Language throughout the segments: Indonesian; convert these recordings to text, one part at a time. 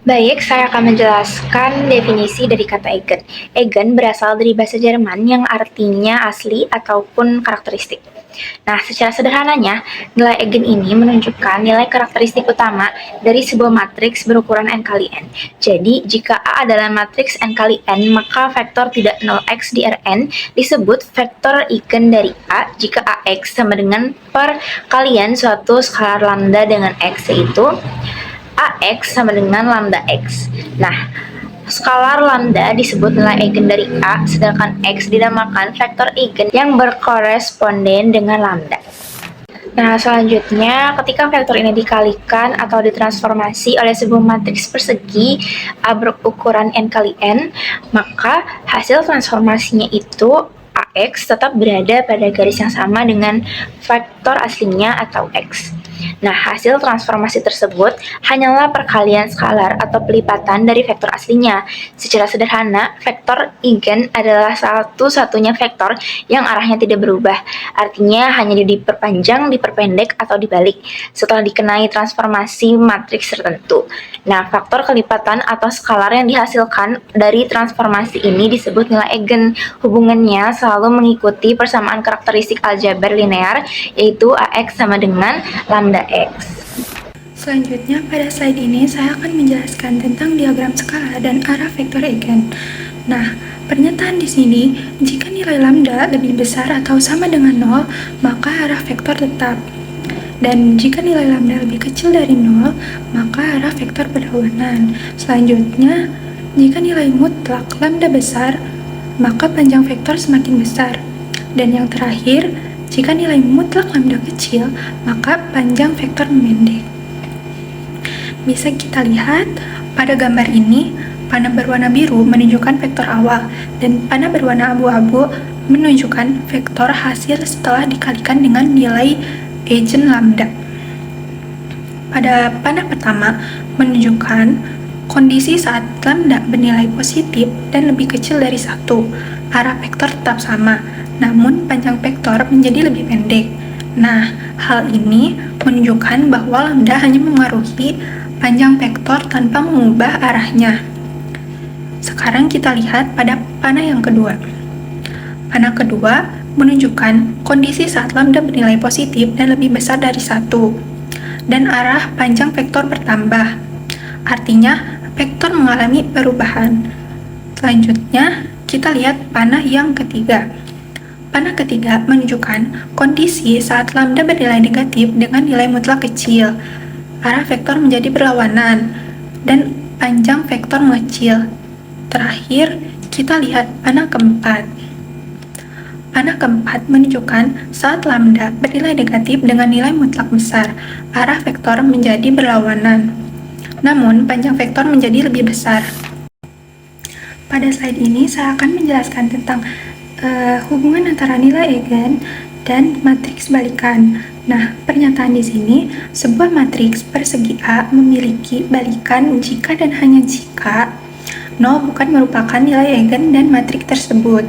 Baik, saya akan menjelaskan definisi dari kata eigen. Eigen berasal dari bahasa Jerman yang artinya asli ataupun karakteristik. Nah, secara sederhananya, nilai eigen ini menunjukkan nilai karakteristik utama dari sebuah matriks berukuran n kali n. Jadi, jika A adalah matriks n kali n, maka vektor tidak 0x di Rn disebut vektor eigen dari A jika Ax sama dengan perkalian suatu skalar lambda dengan x, yaitu Ax sama dengan lambda x. Nah, skalar lambda disebut nilai eigen dari A, sedangkan x dinamakan vektor eigen yang berkoresponden dengan lambda. Nah, selanjutnya, ketika vektor ini dikalikan atau ditransformasi oleh sebuah matriks persegi A berukuran n kali n, maka hasil transformasinya itu Ax tetap berada pada garis yang sama dengan vektor aslinya atau x. Nah, hasil transformasi tersebut hanyalah perkalian skalar atau pelipatan dari vektor aslinya. Secara sederhana, vektor eigen adalah satu-satunya vektor yang arahnya tidak berubah. Artinya hanya diperpanjang, diperpendek, atau dibalik setelah dikenai transformasi matriks tertentu. Nah, faktor kelipatan atau skalar yang dihasilkan dari transformasi ini disebut nilai eigen. Hubungannya selalu mengikuti persamaan karakteristik aljabar linear, yaitu Ax sama dengan lambda x. Selanjutnya, pada slide ini saya akan menjelaskan tentang diagram skala dan arah vektor eigen. Nah, pernyataan di sini, jika nilai lambda lebih besar atau sama dengan 0, maka arah vektor tetap. Dan jika nilai lambda lebih kecil dari 0, maka arah vektor berlawanan. Selanjutnya, jika nilai mutlak lambda besar, maka panjang vektor semakin besar. Dan yang terakhir, jika nilai mutlak lambda kecil, maka panjang vektor memendek. Bisa kita lihat pada gambar ini, panah berwarna biru menunjukkan vektor awal, dan panah berwarna abu-abu menunjukkan vektor hasil setelah dikalikan dengan nilai eigen lambda. Pada panah pertama menunjukkan kondisi saat lambda bernilai positif dan lebih kecil dari 1. Arah vektor tetap sama, namun panjang vektor menjadi lebih pendek. Nah, hal ini menunjukkan bahwa lambda hanya memengaruhi panjang vektor tanpa mengubah arahnya. Sekarang kita lihat pada panah yang kedua. Panah kedua menunjukkan kondisi saat lambda bernilai positif dan lebih besar dari 1, dan arah panjang vektor bertambah. Artinya, vektor mengalami perubahan. Selanjutnya, kita lihat panah yang ketiga. Panah ketiga menunjukkan kondisi saat lambda bernilai negatif dengan nilai mutlak kecil. Arah vektor menjadi berlawanan, dan panjang vektor mengecil. Terakhir, kita lihat panah keempat. Panah keempat menunjukkan saat lambda bernilai negatif dengan nilai mutlak besar. Arah vektor menjadi berlawanan, namun panjang vektor menjadi lebih besar. Pada slide ini, saya akan menjelaskan tentang hubungan antara nilai eigen dan matriks balikan. Nah, pernyataan di sini, sebuah matriks persegi A memiliki balikan jika dan hanya jika 0 bukan merupakan nilai eigen dan matriks tersebut.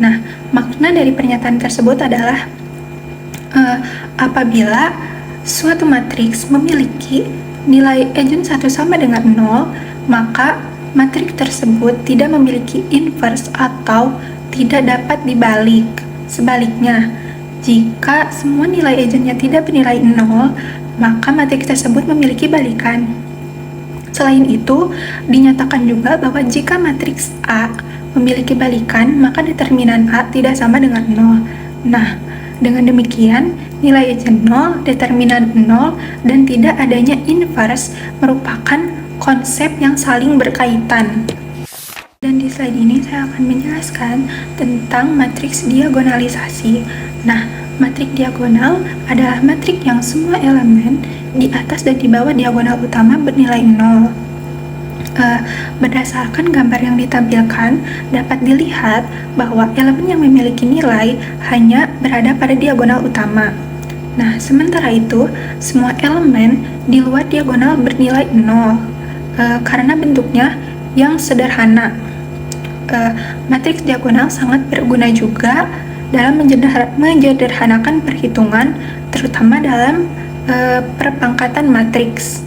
Nah, makna dari pernyataan tersebut adalah apabila suatu matriks memiliki nilai eigen 1 sama dengan 0, maka matriks tersebut tidak memiliki inverse atau tidak dapat dibalik. Sebaliknya, jika semua nilai eigennya tidak bernilai 0, maka matriks tersebut memiliki balikan. Selain itu, dinyatakan juga bahwa jika matriks A memiliki balikan, maka determinan A tidak sama dengan 0. Nah, dengan demikian, nilai eigen 0, determinan 0, dan tidak adanya inverse merupakan konsep yang saling berkaitan. Dan di slide ini saya akan menjelaskan tentang matriks diagonalisasi. Nah, matriks diagonal adalah matriks yang semua elemen di atas dan di bawah diagonal utama bernilai 0. Berdasarkan gambar yang ditampilkan, dapat dilihat bahwa elemen yang memiliki nilai hanya berada pada diagonal utama. Nah, sementara itu, semua elemen di luar diagonal bernilai 0, karena bentuknya yang sederhana. Matriks diagonal sangat berguna juga dalam menyederhanakan perhitungan, terutama dalam perpangkatan matriks.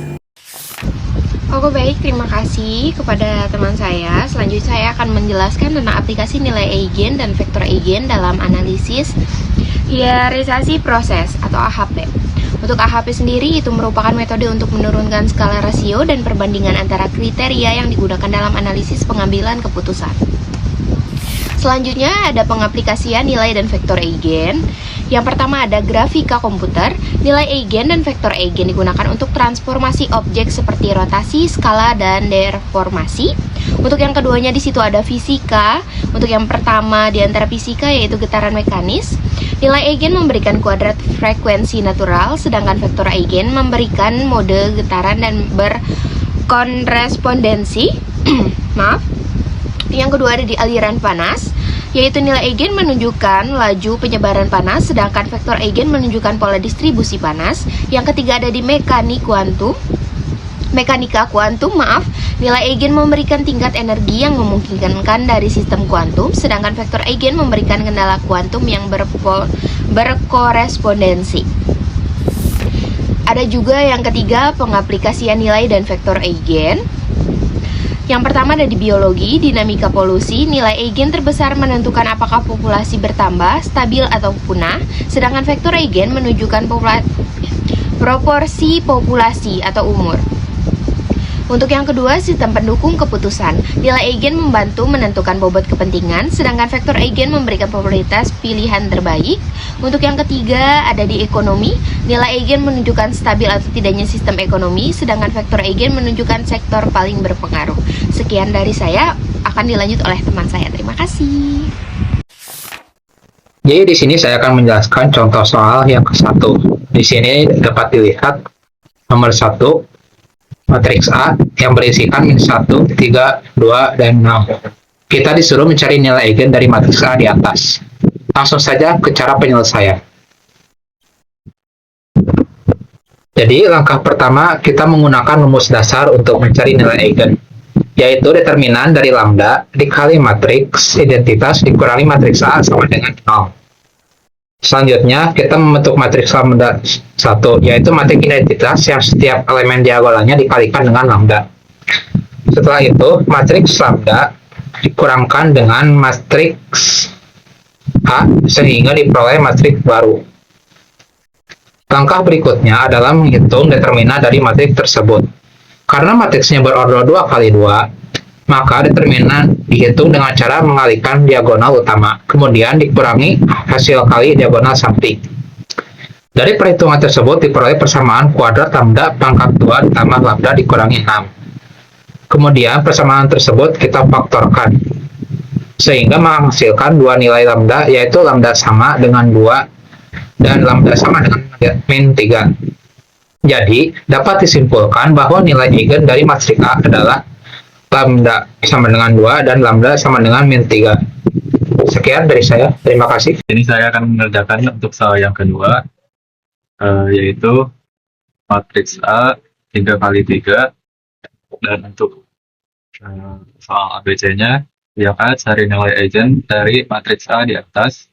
Oke, baik, terima kasih kepada teman saya. Selanjutnya saya akan menjelaskan tentang aplikasi nilai eigen dan vektor eigen dalam analisis hierarkisasi proses atau AHP. Untuk AHP sendiri itu merupakan metode untuk menurunkan skala rasio dan perbandingan antara kriteria yang digunakan dalam analisis pengambilan keputusan. Selanjutnya ada pengaplikasian nilai dan vektor eigen. Yang pertama ada grafika komputer. Nilai eigen dan vektor eigen digunakan untuk transformasi objek seperti rotasi, skala, dan deformasi. Untuk yang keduanya di situ ada fisika. Untuk yang pertama di antara fisika yaitu getaran mekanis. Nilai eigen memberikan kuadrat frekuensi natural, sedangkan vektor eigen memberikan mode getaran dan berkorespondensi. Maaf. Yang kedua ada di aliran panas, yaitu nilai eigen menunjukkan laju penyebaran panas, sedangkan vektor eigen menunjukkan pola distribusi panas. Yang ketiga ada di mekanika kuantum, nilai eigen memberikan tingkat energi yang memungkinkan dari sistem kuantum, sedangkan vektor eigen memberikan kendala kuantum yang berkorespondensi. Ada juga yang ketiga pengaplikasian nilai dan vektor eigen. Yang pertama ada di biologi, dinamika polusi. Nilai eigen terbesar menentukan apakah populasi bertambah, stabil, atau punah, sedangkan vektor eigen menunjukkan proporsi populasi atau umur. Untuk yang kedua, sistem pendukung keputusan. Nilai eigen membantu menentukan bobot kepentingan, sedangkan vektor eigen memberikan probabilitas pilihan terbaik. Untuk yang ketiga, ada di ekonomi. Nilai eigen menunjukkan stabil atau tidaknya sistem ekonomi, sedangkan vektor eigen menunjukkan sektor paling berpengaruh. Sekian dari saya, akan dilanjut oleh teman saya. Terima kasih. Jadi di sini saya akan menjelaskan contoh soal yang ke-1. Di sini dapat dilihat nomor 1, matriks A yang berisikan min 1, 3, 2, dan 0. Kita disuruh mencari nilai eigen dari matriks A di atas. Langsung saja ke cara penyelesaian. Jadi langkah pertama kita menggunakan rumus dasar untuk mencari nilai eigen, yaitu determinan dari lambda dikali matriks identitas dikurangi matriks A sama dengan 0. Selanjutnya, kita membentuk matriks lambda 1, yaitu matriks identitas yang setiap elemen diagonalnya dikalikan dengan lambda. Setelah itu, matriks lambda dikurangkan dengan matriks A sehingga diperoleh matriks baru. Langkah berikutnya adalah menghitung determinan dari matriks tersebut. Karena matriksnya berordo 2 kali 2, maka determinan dihitung dengan cara mengalihkan diagonal utama, kemudian dikurangi hasil kali diagonal samping. Dari perhitungan tersebut diperoleh persamaan kuadrat lambda pangkat 2 ditambah lambda dikurangi 6. Kemudian persamaan tersebut kita faktorkan, sehingga menghasilkan dua nilai lambda, yaitu lambda sama dengan 2 dan lambda sama dengan min 3. Jadi, dapat disimpulkan bahwa nilai eigen dari matriks A adalah lambda sama dengan 2 dan lambda sama dengan min 3. Sekian dari saya, terima kasih. Ini saya akan mengerjakan untuk soal yang kedua, yaitu matriks A 3 kali 3, dan untuk soal ABC-nya, yang A cari nilai eigen dari matriks A di atas,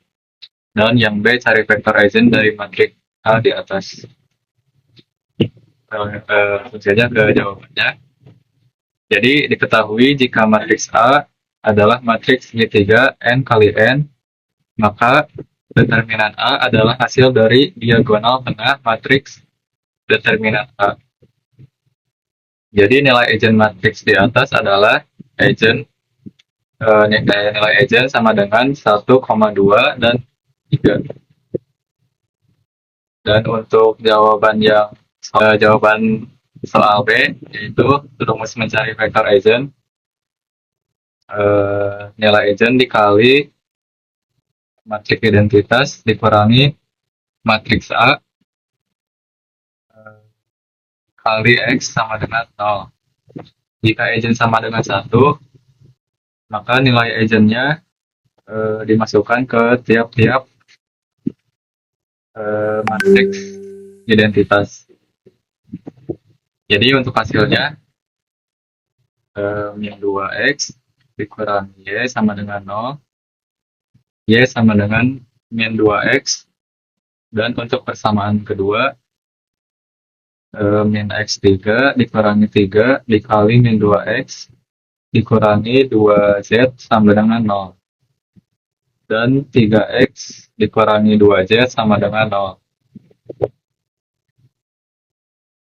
dan yang B cari vektor eigen dari matriks A di atas. Langsung saja ke jawabannya. Jadi diketahui jika matriks A adalah matriks segitiga n kali n, maka determinan A adalah hasil dari diagonal tengah matriks determinan A. Jadi nilai eigen matriks di atas adalah nilai eigen sama dengan 1,2 dan 3. Dan untuk jawaban soal B, yaitu rumus mencari vektor eigen, nilai eigen dikali matriks identitas dikurangi matriks A kali X sama dengan 0. Jika eigen sama dengan 1, maka nilai eigennya dimasukkan ke tiap-tiap matriks identitas. Jadi untuk hasilnya min 2x dikurangi y sama dengan 0, y sama dengan min 2x, dan untuk persamaan kedua min X3 dikurangi 3 dikali min 2X dikurangi 2Z sama dengan 0. Dan 3X dikurangi 2Z sama dengan 0.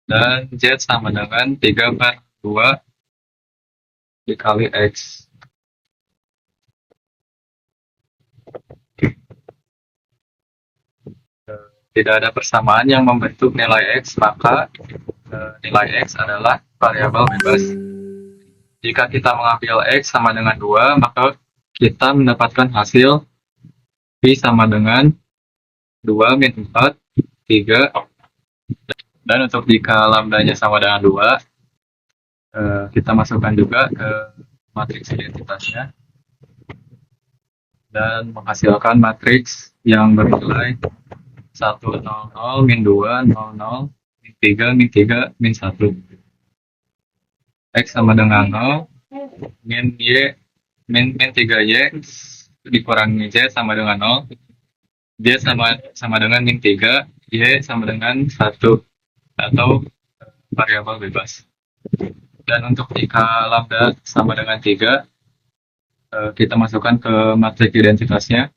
Dan Z sama dengan 3/2 dikali X. Tidak ada persamaan yang membentuk nilai X, maka nilai X adalah variabel bebas. Jika kita mengambil X sama dengan 2, maka kita mendapatkan hasil Y sama dengan 2 min 4, 3. Dan untuk jika lambdanya sama dengan 2, kita masukkan juga ke matriks identitasnya. Dan menghasilkan matriks yang bernilai 1, 0, 0, min 2, 0, 0, min 3, min 3, min 1. X sama dengan 0, min 3Y dikurangi Z sama dengan 0, Z sama dengan min 3, Y sama dengan 1, atau variabel bebas. Dan untuk jika lambda sama dengan 3, kita masukkan ke matriks identitasnya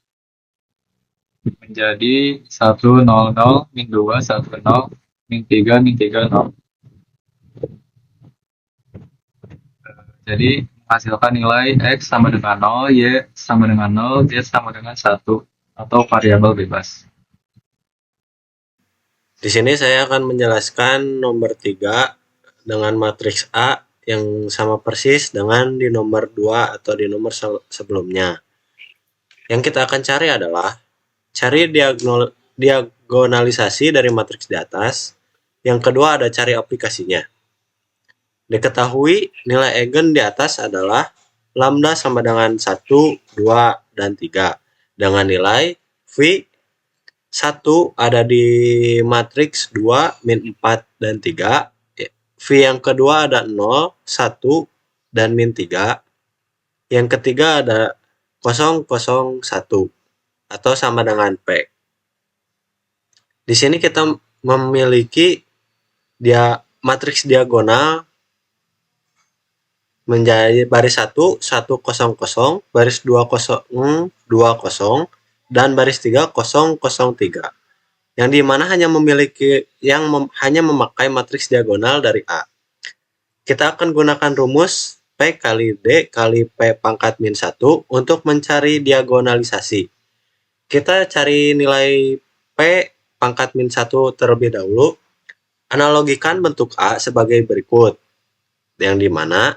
menjadi 1, 0, 0, min 2, 1, 0, min 3, 0. Jadi menghasilkan nilai X sama dengan 0, Y sama dengan 0, Z sama dengan 1, atau variabel bebas. Di sini saya akan menjelaskan nomor 3 dengan matriks A yang sama persis dengan di nomor 2 atau di nomor sebelumnya. Yang kita akan cari adalah cari diagonalisasi dari matriks di atas. Yang kedua ada cari aplikasinya. Diketahui nilai eigen di atas adalah lambda sama dengan 1, 2, dan 3. Dengan nilai V 1 ada di matriks 2, min 4, dan 3. V yang kedua ada 0, 1, dan min 3. Yang ketiga ada 0, 0, 1. Atau sama dengan P. Di sini kita memiliki matriks diagonal menjadi baris 1, 1, 0, 0, baris 2, 0, 2, 0, dan baris 3, 0, 0, 3. Yang dimana hanya memakai matriks diagonal dari A. Kita akan gunakan rumus P kali D kali P pangkat min 1 untuk mencari diagonalisasi. Kita cari nilai P pangkat min 1 terlebih dahulu. Analogikan bentuk A sebagai berikut. Yang dimana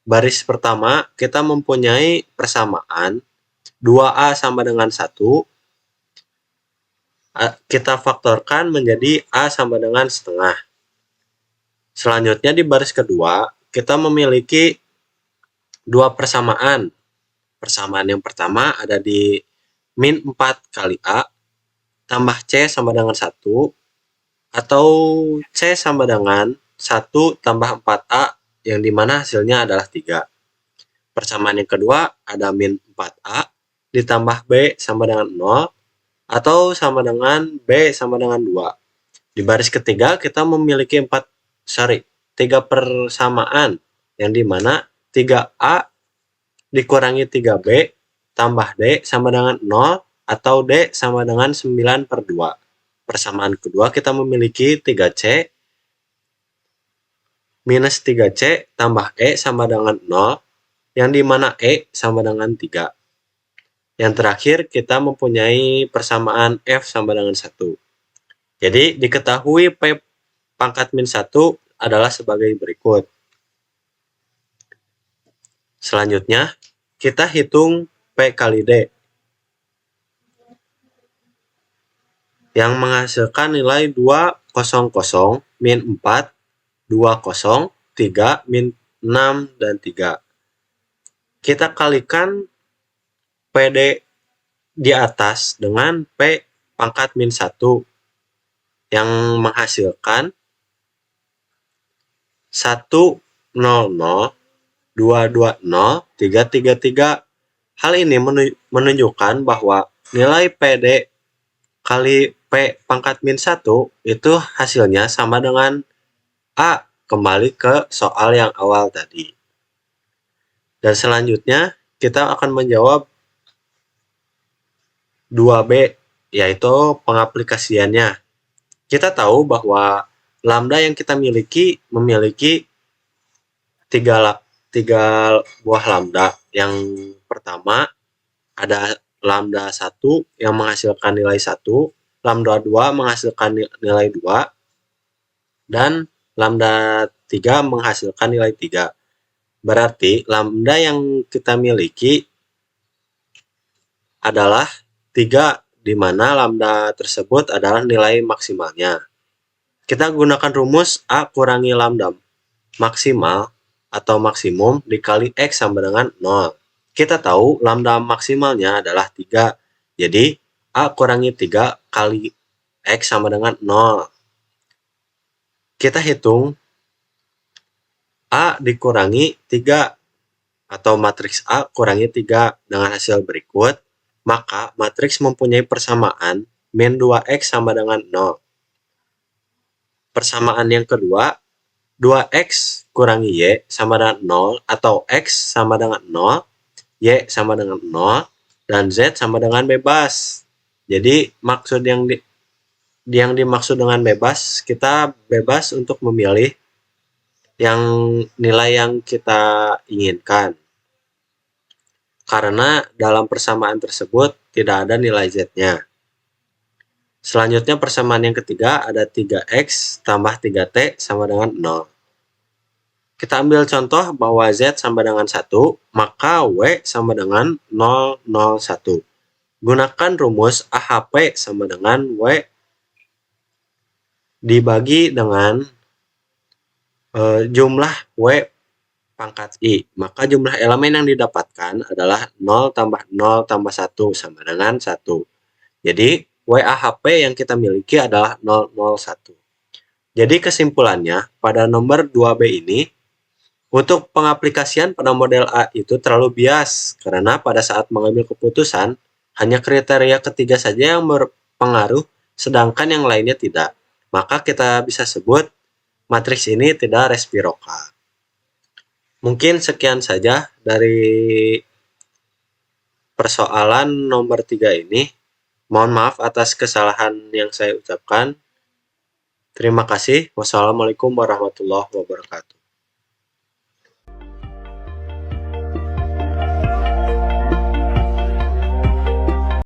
baris pertama kita mempunyai persamaan 2A sama dengan 1. Kita faktorkan menjadi A sama dengan setengah. Selanjutnya di baris kedua kita memiliki dua persamaan. Persamaan yang pertama ada di min 4 kali A tambah C sama dengan 1, atau C sama dengan 1 tambah 4A yang dimana hasilnya adalah 3. Persamaan yang kedua ada min 4A ditambah B sama dengan 0, atau sama dengan B sama dengan 2. Di baris ketiga kita memiliki 3 persamaan yang dimana 3A dikurangi 3B tambah D sama dengan 0, atau D sama dengan 9/2. Persamaan kedua kita memiliki 3C minus 3C tambah E sama dengan 0, yang dimana E sama dengan 3. Yang terakhir kita mempunyai persamaan F sama dengan 1. Jadi diketahui P pangkat min 1 adalah sebagai berikut. Selanjutnya kita hitung P kali D yang menghasilkan nilai 2, 0, 0, min 4, 2, 0, 3, min 6, dan 3. Kita kalikan PD di atas dengan P pangkat min 1 yang menghasilkan 1, 0, 0, 2, 2, 0, 3, 3, 3. Hal ini menunjukkan bahwa nilai PD kali P pangkat min 1 itu hasilnya sama dengan A. Kembali ke soal yang awal tadi. Dan selanjutnya kita akan menjawab 2B, yaitu pengaplikasiannya. Kita tahu bahwa lambda yang kita memiliki tiga buah lambda. Yang pertama ada lambda 1 yang menghasilkan nilai 1, lambda 2 menghasilkan nilai 2, dan lambda 3 menghasilkan nilai 3. Berarti lambda yang kita miliki adalah 3, di mana lambda tersebut adalah nilai maksimalnya. Kita gunakan rumus A kurangi lambda maksimal atau maksimum dikali X sama dengan 0. Kita tahu lambda maksimalnya adalah 3. Jadi A kurangi 3 kali X sama dengan 0. Kita hitung A dikurangi 3 atau matriks A kurangi 3 dengan hasil berikut, maka matriks mempunyai persamaan min 2X sama dengan 0. Persamaan yang kedua, 2X kurangi Y sama dengan 0 atau X sama dengan 0, Y sama dengan 0, dan Z sama dengan bebas. Jadi maksud yang dimaksud dengan bebas, kita bebas untuk memilih yang nilai yang kita inginkan. Karena dalam persamaan tersebut tidak ada nilai Z-nya. Selanjutnya persamaan yang ketiga ada 3X tambah 3T sama dengan 0. Kita ambil contoh bahwa Z sama dengan 1, maka W sama dengan 001. Gunakan rumus AHP sama dengan W dibagi dengan jumlah W pangkat I. Maka jumlah elemen yang didapatkan adalah 0 tambah 0 tambah 1 sama dengan 1. Jadi WAHP yang kita miliki adalah 001. Jadi kesimpulannya, pada nomor 2B ini, untuk pengaplikasian pada model A itu terlalu bias, karena pada saat mengambil keputusan, hanya kriteria ketiga saja yang berpengaruh, sedangkan yang lainnya tidak. Maka kita bisa sebut matriks ini tidak resiprokal. Mungkin sekian saja dari persoalan nomor 3 ini. Mohon maaf atas kesalahan yang saya ucapkan. Terima kasih. Wassalamualaikum warahmatullahi wabarakatuh.